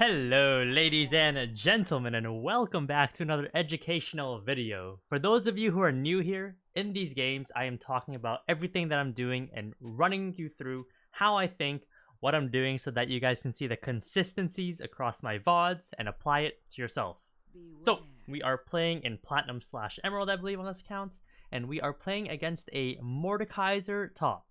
Hello ladies and gentlemen, and welcome back to another educational video. For those of you who are new here, in these games I am talking about everything that I'm doing and running you through how I think, what I'm doing, so that you guys can see the consistencies across my VODs and apply it to yourself. So we are playing in Platinum/Emerald, I believe, on this account, and we are playing against a Mordekaiser top.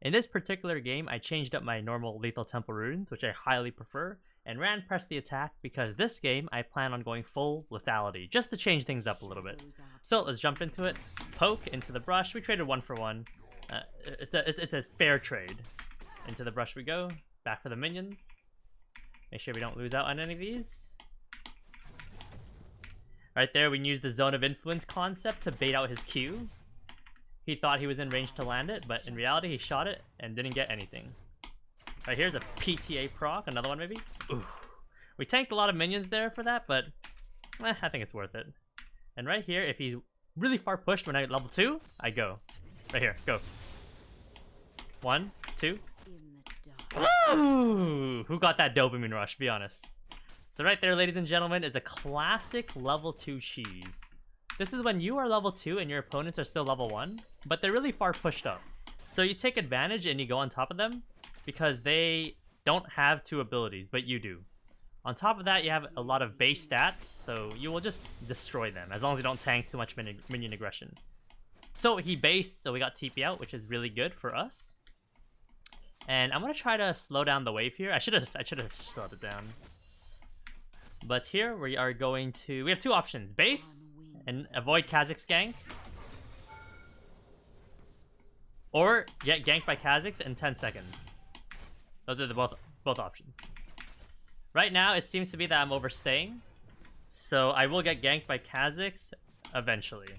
In this particular game, I changed up my normal Lethal Temple runes, which I highly prefer, and ran press the attack because this game I plan on going full lethality, just to change things up a little bit. So let's jump into it. Poke into the brush. We traded 1 for 1. It's a fair trade. Into the brush we go. Back for the minions. Make sure we don't lose out on any of these. Right there, we used the zone of influence concept to bait out his Q. He thought he was in range to land it, but in reality he shot it and didn't get anything. Right, here's a PTA proc, another one maybe. Ooh. We tanked a lot of minions there for that, but I think it's worth it. And right here, if he's really far pushed when I get level 2, I go. Right here, go. 1, 2. Ooh, who got that dopamine rush, be honest. So right there, ladies and gentlemen, is a classic level 2 cheese. This is when you are level 2 and your opponents are still level 1, but they're really far pushed up. So you take advantage and you go on top of them, because they don't have 2 abilities, but you do. On top of that, you have a lot of base stats, so you will just destroy them, as long as you don't tank too much minion aggression. So he based, so we got TP out, which is really good for us. And I'm gonna try to slow down the wave here. I should have slowed it down. But here we are going to, we have 2 options: base and avoid Kha'Zix's gank, or get ganked by Kha'Zix in 10 seconds. Those are the both options. Right now, it seems to be that I'm overstaying, so I will get ganked by Kha'Zix eventually.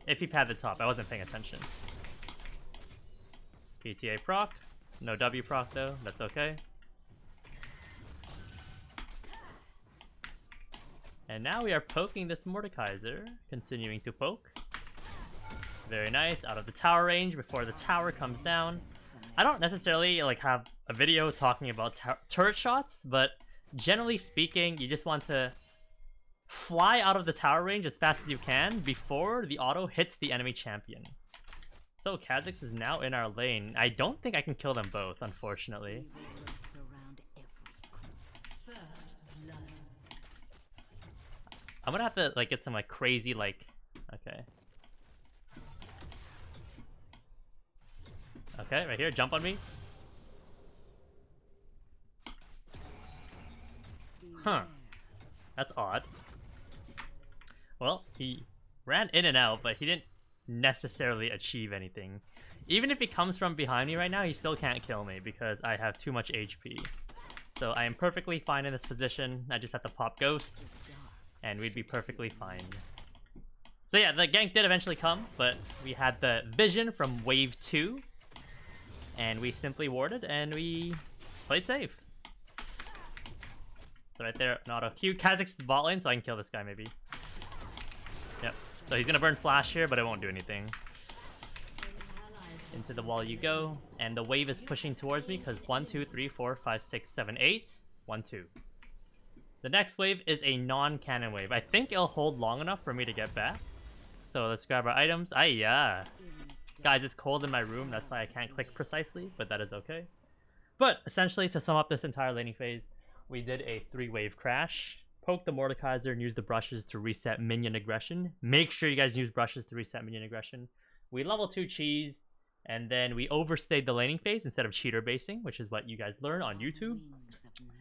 If he pad the top, I wasn't paying attention. PTA proc, no W proc though, that's okay. And now we are poking this Mordekaiser, continuing to poke. Very nice, out of the tower range before the tower comes down. I don't necessarily like have a video talking about turret shots, but generally speaking, you just want to fly out of the tower range as fast as you can before the auto hits the enemy champion. So Kha'Zix is now in our lane. I don't think I can kill them both, unfortunately. I'm gonna have to like get some like crazy like, okay. Okay, right here, jump on me. Huh. That's odd. Well, he ran in and out, but he didn't necessarily achieve anything. Even if he comes from behind me right now, he still can't kill me because I have too much HP. So I am perfectly fine in this position. I just have to pop Ghost, and we'd be perfectly fine. So yeah, the gank did eventually come, but we had the vision from wave 2. And we simply warded, and we played safe. So right there, an auto Q. Kha'Zix's bot lane, so I can kill this guy maybe. Yep. So he's gonna burn flash here, but it won't do anything. Into the wall you go, and the wave is pushing towards me because 1, 2, 3, 4, 5, 6, 7, 8. 1, 2. The next wave is a non-cannon wave. I think it'll hold long enough for me to get back. So let's grab our items. Yeah. Guys, it's cold in my room, that's why I can't click precisely, but that is okay. But essentially, to sum up this entire laning phase, we did a 3-wave crash, poke the Mordekaiser, and use the brushes to reset minion aggression. Make sure you guys use brushes to reset minion aggression. We level 2 cheese, and then we overstayed the laning phase instead of cheater basing, which is what you guys learn on YouTube.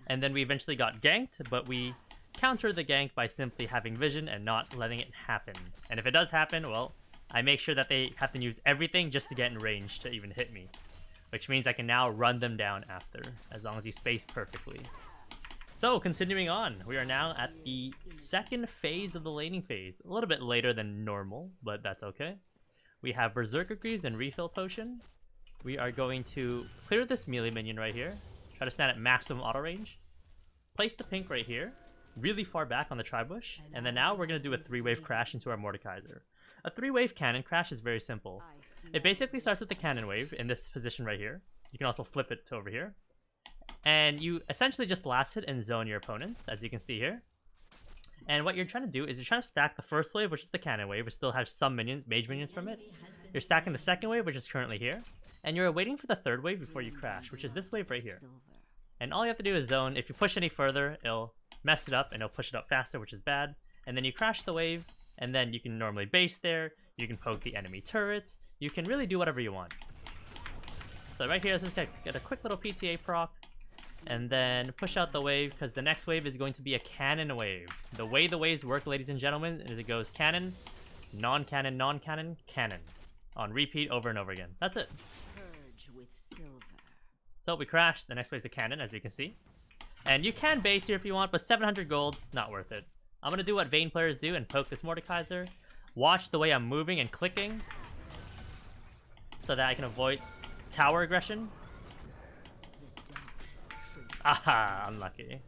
And then we eventually got ganked, but we countered the gank by simply having vision and not letting it happen. And if it does happen, well, I make sure that they have to use everything just to get in range to even hit me. Which means I can now run them down after, as long as you space perfectly. So, continuing on, we are now at the 2nd phase of the laning phase. A little bit later than normal, but that's okay. We have Berserker Greaves and Refill Potion. We are going to clear this melee minion right here. Try to stand at maximum auto range. Place the pink right here, really far back on the tri-bush. And then now we're going to do a 3-wave crash into our Mordekaiser. A 3-wave cannon crash is very simple. It basically starts with the cannon wave in this position right here. You can also flip it to over here. And you essentially just last hit and zone your opponents, as you can see here. And what you're trying to do is you're trying to stack the first wave, which is the cannon wave, which still has some minions, mage minions from it. You're stacking the second wave, which is currently here. And you're waiting for the third wave before you crash, which is this wave right here. And all you have to do is zone. If you push any further, it'll mess it up and it'll push it up faster, which is bad. And then you crash the wave, and then you can normally base there. You can poke the enemy turrets. You can really do whatever you want. So right here, let's just get a quick little PTA proc. And then push out the wave, because the next wave is going to be a cannon wave. The way the waves work, ladies and gentlemen, is it goes cannon, non-cannon, non-cannon, cannon. On repeat over and over again. That's it. So we crashed. The next wave's a cannon, as you can see. And you can base here if you want, but 700 gold, not worth it. I'm going to do what Vayne players do and poke this Mordekaiser. Watch the way I'm moving and clicking, so that I can avoid tower aggression. Aha, unlucky.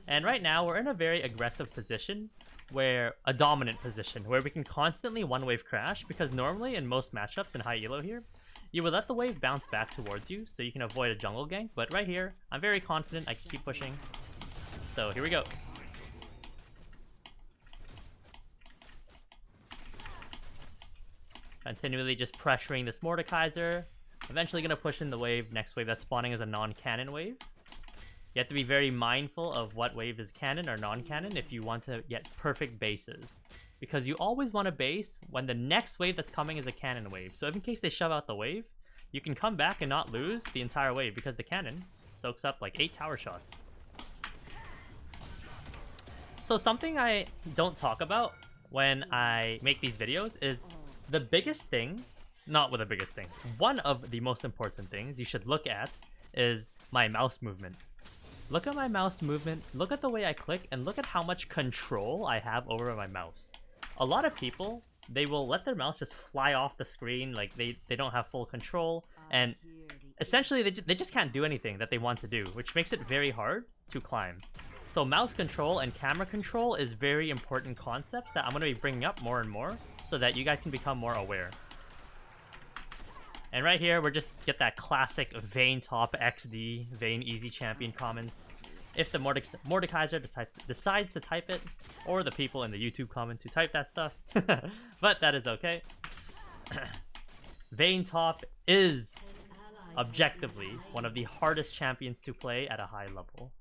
And right now, we're in a very aggressive position, a dominant position, where we can constantly one-wave crash, because normally in most matchups in high elo here, you would let the wave bounce back towards you, so you can avoid a jungle gank, but right here, I'm very confident I can keep pushing. So here we go. Continually just pressuring this Mordekaiser. Eventually going to push in the wave. Next wave that's spawning is a non-cannon wave. You have to be very mindful of what wave is cannon or non-cannon if you want to get perfect bases. Because you always want to base when the next wave that's coming is a cannon wave. So if in case they shove out the wave, you can come back and not lose the entire wave because the cannon soaks up like 8 tower shots. So something I don't talk about when I make these videos is the biggest thing. Not with the biggest thing. One of the most important things you should look at is my mouse movement. Look at my mouse movement, look at the way I click, and look at how much control I have over my mouse. A lot of people, they will let their mouse just fly off the screen, like they don't have full control, and essentially they just can't do anything that they want to do, which makes it very hard to climb. So mouse control and camera control is very important concepts that I'm going to be bringing up more and more so that you guys can become more aware. And right here, we're just get that classic Vayne top XD, Vayne easy champion comments. If the Mordekaiser decides to type it, or the people in the YouTube comments who type that stuff. But that is okay. Vayne top is objectively one of the hardest champions to play at a high level.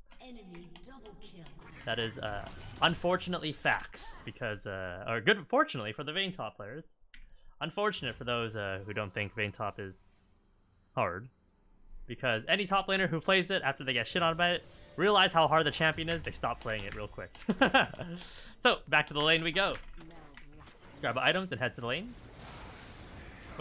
That is unfortunately facts, because, or good fortunately for the Vayne top players. Unfortunate for those who don't think Vayne top is hard, because any top laner who plays it after they get shit on by it, realize how hard the champion is, they stop playing it real quick. So, back to the lane we go. Let's grab items and head to the lane.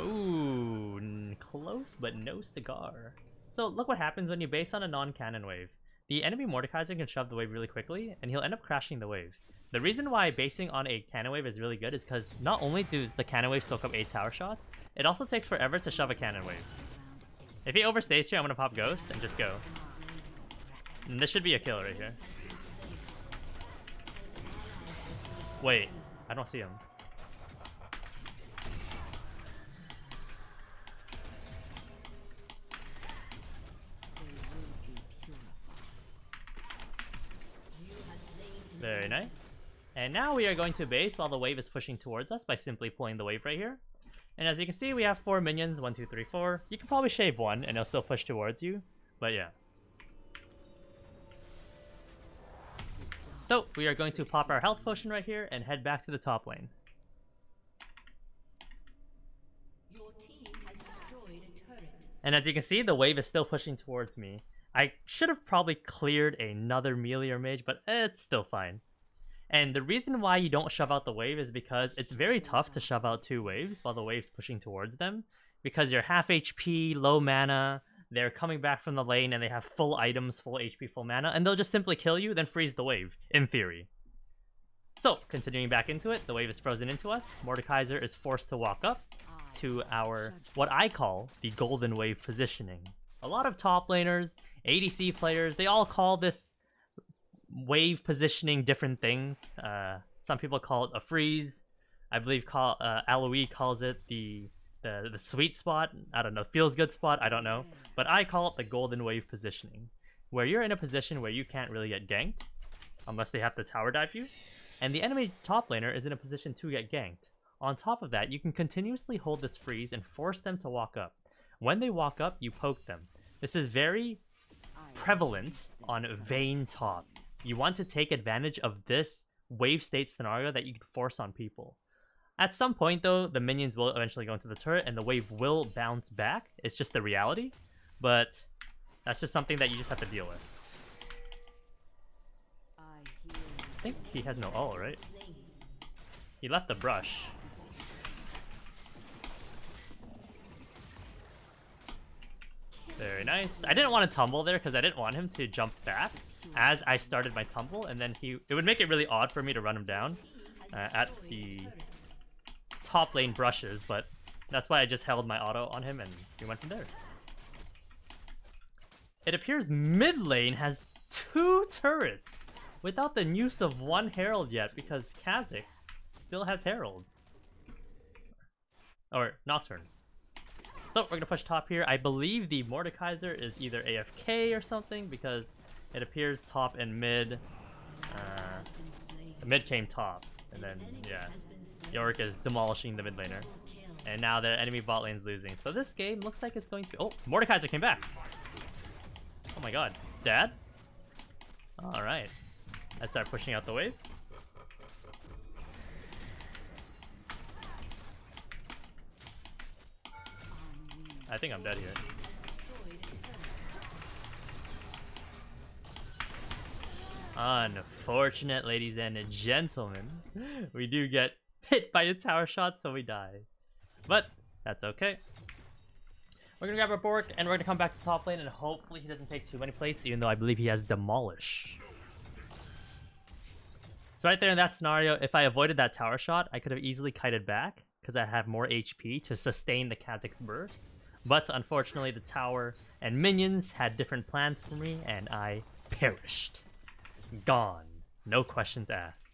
Ooh, close but no cigar. So, look what happens when you base on a non-cannon wave. The enemy Mordekaiser can shove the wave really quickly, and he'll end up crashing the wave. The reason why basing on a cannon wave is really good is because not only does the cannon wave soak up 8 tower shots, it also takes forever to shove a cannon wave. If he overstays here, I'm going to pop Ghost and just go. And this should be a kill right here. Wait, I don't see him. Very nice. And now we are going to base while the wave is pushing towards us by simply pulling the wave right here. And as you can see, we have 4 minions, 1, 2, 3, 4. You can probably shave 1 and it'll still push towards you, but yeah. So we are going to pop our health potion right here and head back to the top lane. And as you can see, the wave is still pushing towards me. I should have probably cleared another melee or mage, but it's still fine. And the reason why you don't shove out the wave is because it's very tough to shove out 2 waves while the wave's pushing towards them. Because you're half HP, low mana, they're coming back from the lane and they have full items, full HP, full mana, and they'll just simply kill you, then freeze the wave, in theory. So, continuing back into it, the wave is frozen into us. Mordekaiser is forced to walk up to our, what I call, the golden wave positioning. A lot of top laners, ADC players, they all call this wave positioning different things. Some people call it a freeze. I believe Aloe calls it the the sweet spot. I don't know, feels good spot. I don't know, but I call it the golden wave positioning, where you're in a position where you can't really get ganked unless they have to tower dive you, and the enemy top laner is in a position to get ganked. On top of that, you can continuously hold this freeze and force them to walk up. When they walk up, you poke them. This is very prevalent on Vayne top. You want to take advantage of this wave state scenario that you can force on people. At some point though, the minions will eventually go into the turret and the wave will bounce back. It's just the reality, but that's just something that you just have to deal with. I think he has no ult, right? He left the brush. Very nice. I didn't want to tumble there because I didn't want him to jump back as I started my tumble, and then it would make it really odd for me to run him down at the top lane brushes, but that's why I just held my auto on him and we went from there. It appears mid lane has 2 turrets without the use of 1 herald yet because Kha'Zix still has herald. Or Nocturne. So we're gonna push top here. I believe the Mordekaiser is either AFK or something because it appears top and mid. Mid came top, and then yeah, Yorick is demolishing the mid laner, and now the enemy bot lane's losing. So this game looks like it's going to. Oh, Mordekaiser came back. Oh my god, Dad. All right, I start pushing out the wave. I think I'm dead here. Unfortunate, ladies and gentlemen. We do get hit by a tower shot, so we die. But that's okay. We're gonna grab our Bork, and we're gonna come back to top lane, and hopefully he doesn't take too many plates, even though I believe he has Demolish. So right there in that scenario, if I avoided that tower shot, I could have easily kited back, because I have more HP to sustain the Kha'Zix burst. But unfortunately, the tower and minions had different plans for me, and I perished. Gone. No questions asked.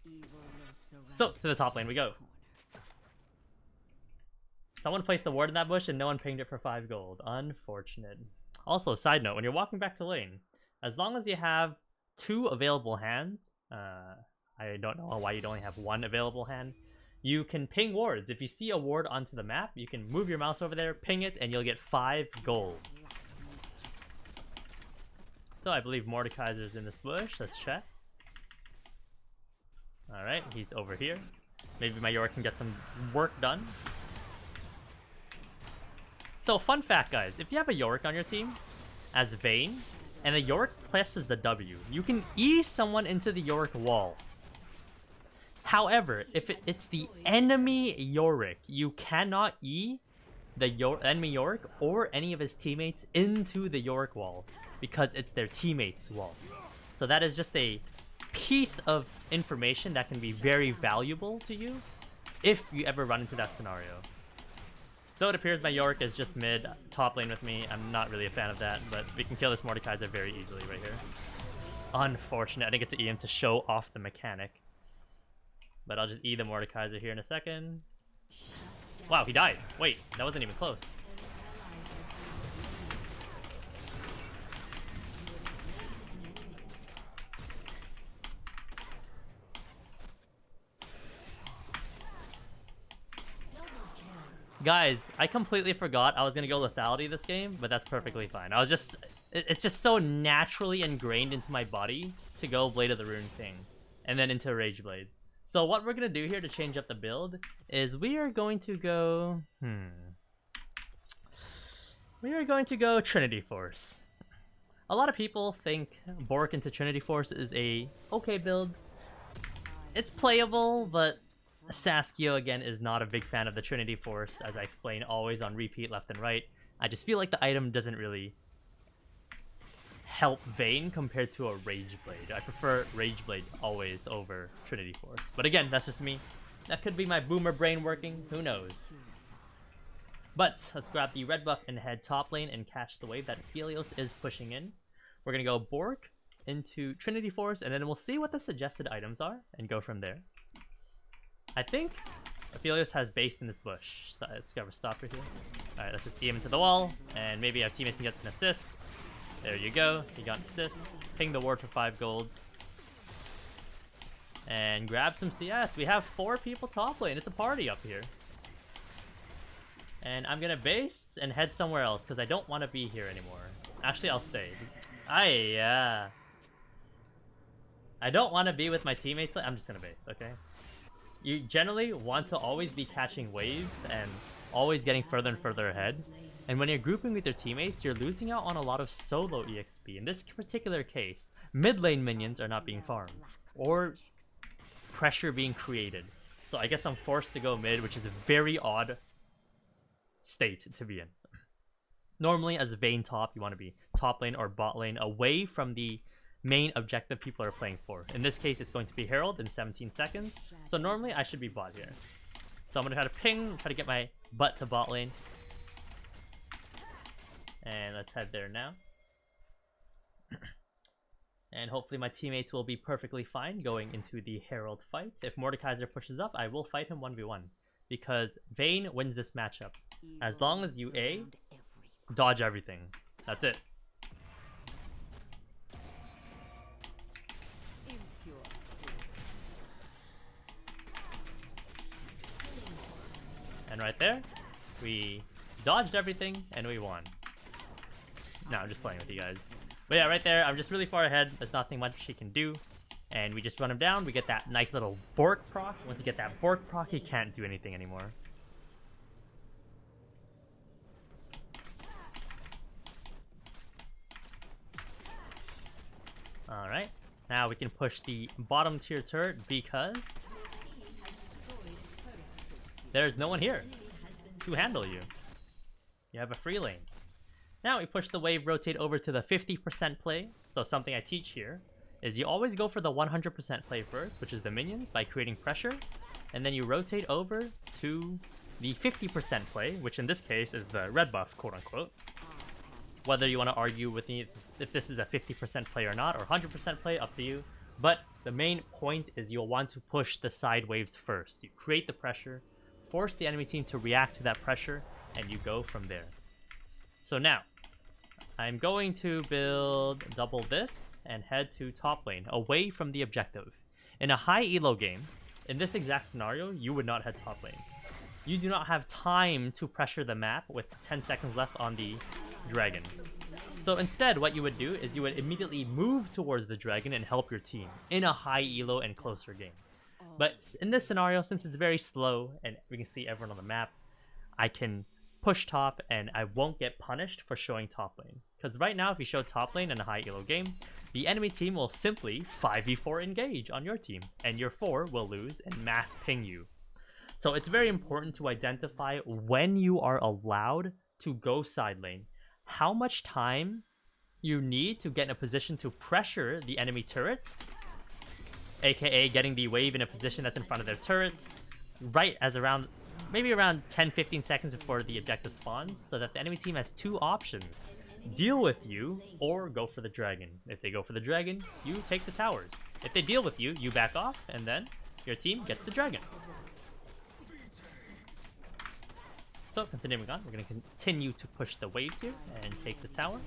So, to the top lane we go. Someone placed the ward in that bush, and no one pinged it for 5 gold. Unfortunate. Also, side note, when you're walking back to lane, as long as you have 2 available hands, I don't know why you'd only have 1 available hand, you can ping wards. If you see a ward onto the map, you can move your mouse over there, ping it, and you'll get 5 gold. So I believe Mordekaiser's in this bush. Let's check. Alright, he's over here. Maybe my Yorick can get some work done. So fun fact, guys. If you have a Yorick on your team as Vayne, and the Yorick presses the W, you can E someone into the Yorick wall. However, if it's the enemy Yorick, you cannot E the enemy Yorick or any of his teammates into the Yorick wall because it's their teammates' wall. So that is just a piece of information that can be very valuable to you if you ever run into that scenario. So it appears my Yorick is just mid, top lane with me. I'm not really a fan of that, but we can kill this Mordekaiser very easily right here. Unfortunate, I didn't get to E him to show off the mechanic. But I'll just E the Mordekaiser here in a second. Wow, he died. Wait, that wasn't even close. Guys, I completely forgot I was gonna go lethality this game, but that's perfectly fine. It's just so naturally ingrained into my body to go Blade of the Rune King, and then into Rage Blade. So what we're gonna do here to change up the build is we are going to go Trinity Force. A lot of people think Bork into Trinity Force is a okay build. It's playable, but Saskio again is not a big fan of the Trinity Force, as I explain always on repeat left and right. I just feel like the item doesn't really help Vayne compared to a Rage Blade. I prefer Rage Blade always over Trinity Force. But again, that's just me. That could be my boomer brain working, who knows. But let's grab the red buff and head top lane and catch the wave that Helios is pushing in. We're gonna go Bork into Trinity Force, and then we'll see what the suggested items are and go from there. I think Aphelios has base in this bush. So let's grab a stopper here. Alright, let's just E him into the wall, and maybe our teammates can get an assist. There you go, he got an assist. Ping the ward for 5 gold. And grab some CS. We have 4 people top lane. It's a party up here. And I'm gonna base and head somewhere else because I don't want to be here anymore. Actually, I'll stay. I don't want to be with my teammates. I'm just gonna base, okay? You generally want to always be catching waves and always getting further and further ahead. And when you're grouping with your teammates, you're losing out on a lot of solo EXP. In this particular case, mid lane minions are not being farmed or pressure being created. So I guess I'm forced to go mid, which is a very odd state to be in. Normally, as a Vayne top, you want to be top lane or bot lane away from the main objective people are playing for. In this case, it's going to be Herald in 17 seconds. So normally, I should be bot here. So I'm going to try to ping, try to get my butt to bot lane. And let's head there now. And hopefully my teammates will be perfectly fine going into the Herald fight. If Mordekaiser pushes up, I will fight him 1v1. Because Vayne wins this matchup. As long as you A, dodge everything. That's it. And right there, we dodged everything and we won. No, I'm just playing with you guys. But yeah, right there, I'm just really far ahead. There's nothing much he can do. And we just run him down. We get that nice little Bork proc. Once you get that Bork proc, he can't do anything anymore. Alright, now we can push the bottom tier turret because there's no one here to handle you. You have a free lane. Now we push the wave, rotate over to the 50% play. So something I teach here is you always go for the 100% play first, which is the minions, by creating pressure. And then you rotate over to the 50% play, which in this case is the red buff, quote unquote. Whether you want to argue with me if this is a 50% play or not, or 100% play, up to you. But the main point is you'll want to push the side waves first. You create the pressure, force the enemy team to react to that pressure, and you go from there. So now, I'm going to build double this and head to top lane, away from the objective. In a high elo game, in this exact scenario, you would not head top lane. You do not have time to pressure the map with 10 seconds left on the dragon. So instead, what you would do is you would immediately move towards the dragon and help your team in a high elo and closer game. But in this scenario, since it's very slow and we can see everyone on the map, I can push top and I won't get punished for showing top lane. Because right now, if you show top lane in a high elo game, the enemy team will simply 5v4 engage on your team, and your 4 will lose and mass ping you. So it's very important to identify when you are allowed to go side lane, how much time you need to get in a position to pressure the enemy turret, aka getting the wave in a position that's in front of their turret, right as maybe around 10-15 seconds before the objective spawns, so that the enemy team has 2 options. Deal with you, or go for the dragon. If they go for the dragon, you take the towers. If they deal with you, you back off, and then your team gets the dragon. So, continuing on, we're going to continue to push the waves here, and take the tower.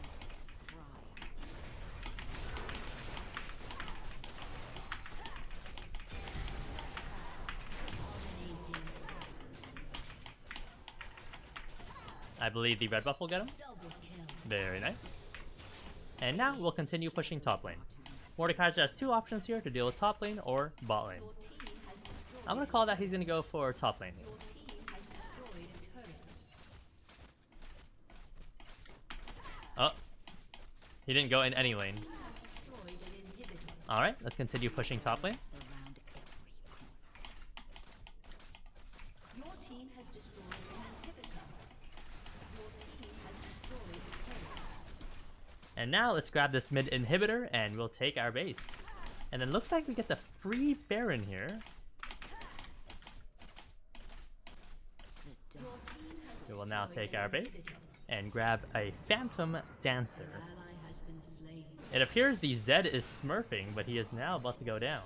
I believe the red buff will get him. Very nice. And now we'll continue pushing top lane. Mordekaiser has 2 options here to deal with top lane or bot lane. I'm going to call that he's going to go for top lane. Oh, he didn't go in any lane. Alright, let's continue pushing top lane. And now let's grab this mid inhibitor and we'll take our base. And then looks like we get the free Baron here. We will now take our base and grab a Phantom Dancer. It appears the Zed is smurfing, but he is now about to go down.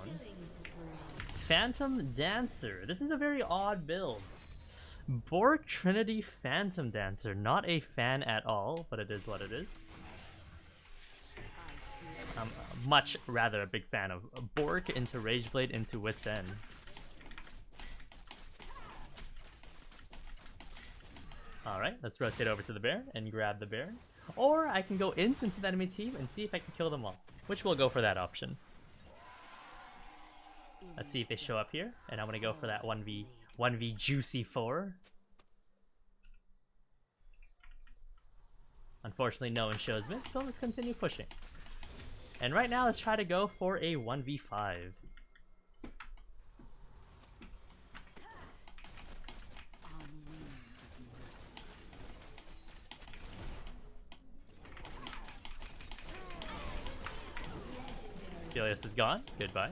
Phantom Dancer. This is a very odd build. Bork Trinity Phantom Dancer. Not a fan at all, but it is what it is. I'm much rather a big fan of Bork into Rageblade into Wit's End. Alright, let's rotate over to the bear and grab the bear. Or I can go into the enemy team and see if I can kill them all. Which we'll go for that option. Let's see if they show up here. And I'm gonna go for that 1v juicy 4. Unfortunately, no one shows me, so let's continue pushing. And right now, let's try to go for a 1v5. Helios is gone. Goodbye.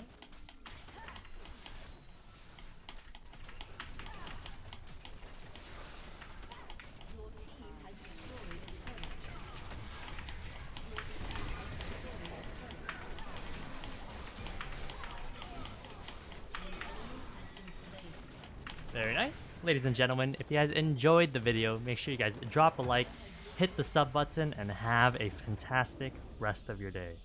Very nice. Ladies and gentlemen, if you guys enjoyed the video, make sure you guys drop a like, hit the sub button, and have a fantastic rest of your day.